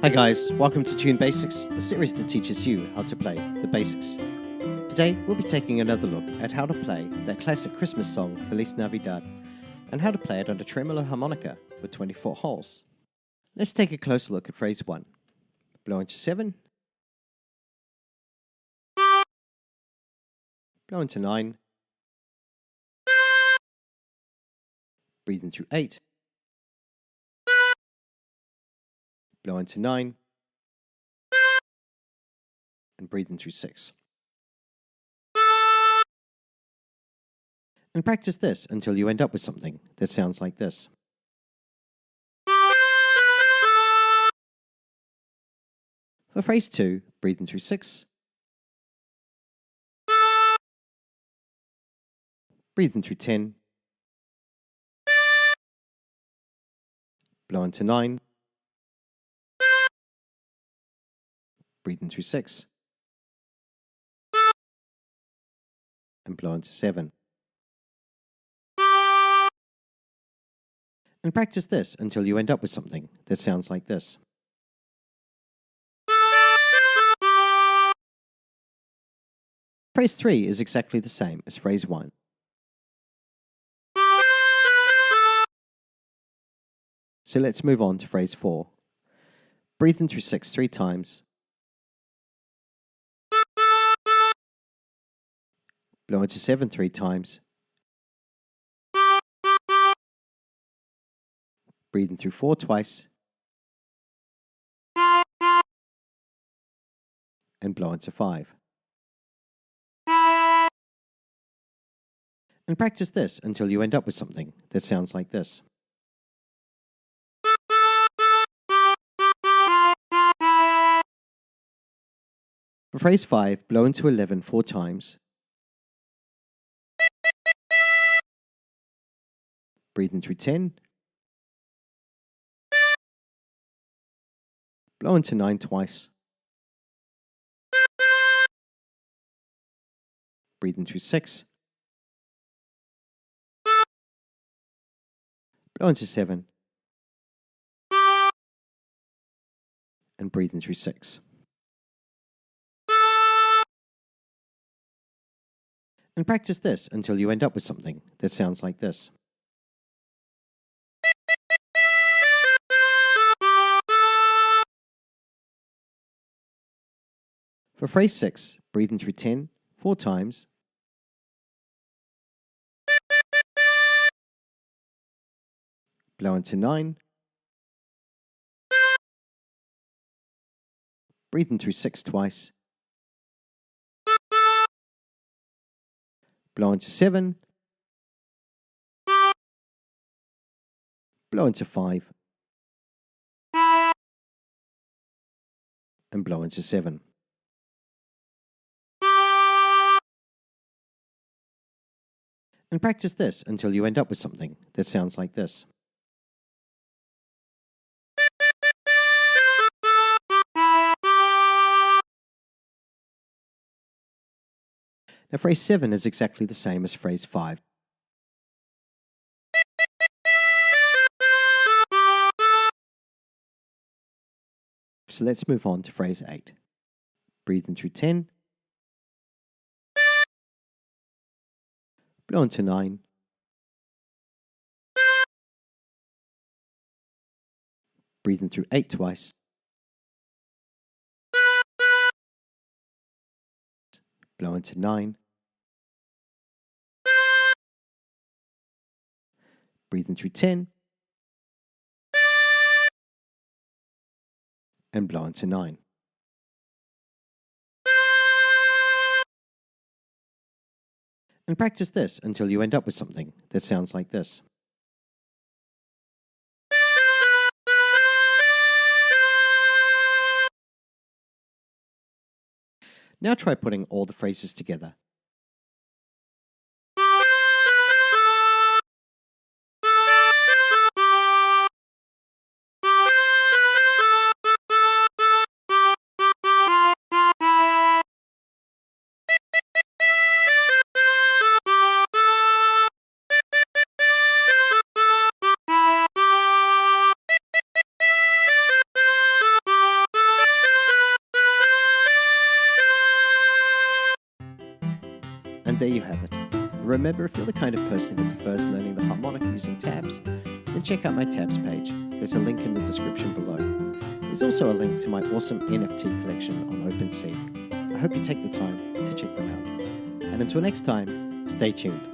Hi guys, welcome to Tune Basics, the series that teaches you how to play the basics. Today we'll be taking another look at how to play that classic Christmas song Feliz Navidad and how to play it on the Tremolo Harmonica with 24 holes. Let's take a closer look at phrase 1. Blow into 7, blow into 9, breathe in through 8, blow into 9, and breathe in through 6. And practice this until you end up with something that sounds like this. For phrase 2, breathe in through 6, breathe in through 10, blow into 9, breathe in through 6, and blow into 7. And practice this until you end up with something that sounds like this. Phrase 3 is exactly the same as phrase 1. So let's move on to phrase 4. Breathe in through 6 3 times. Blow into 7 3 times. Breathe in through 4 twice. And blow into 5. And practice this until you end up with something that sounds like this. For phrase 5, blow into 11 4 times. Breathe in through 10. Blow into 9 twice. Breathe in through 6. Blow into 7. And breathe in through 6. And practice this until you end up with something that sounds like this. For phrase 6, breathe in through 10 4 times. Blow into 9. Breathe in through 6 twice. Blow into 7. Blow into 5. And blow into 7. And practice this until you end up with something that sounds like this. Now phrase 7 is exactly the same as phrase 5. So let's move on to phrase 8. Breathe in through 10. Blow into 9. Breathe in through 8 twice. Blow into 9. Breathe in through 10. And blow into 9. And practice this until you end up with something that sounds like this. Now try putting all the phrases together. And there you have it. Remember, if you're the kind of person who prefers learning the harmonica using tabs, then check out my tabs page. There's a link in the description below. There's also a link to my awesome NFT collection on OpenSea. I hope you take the time to check them out. And until next time, stay tuned.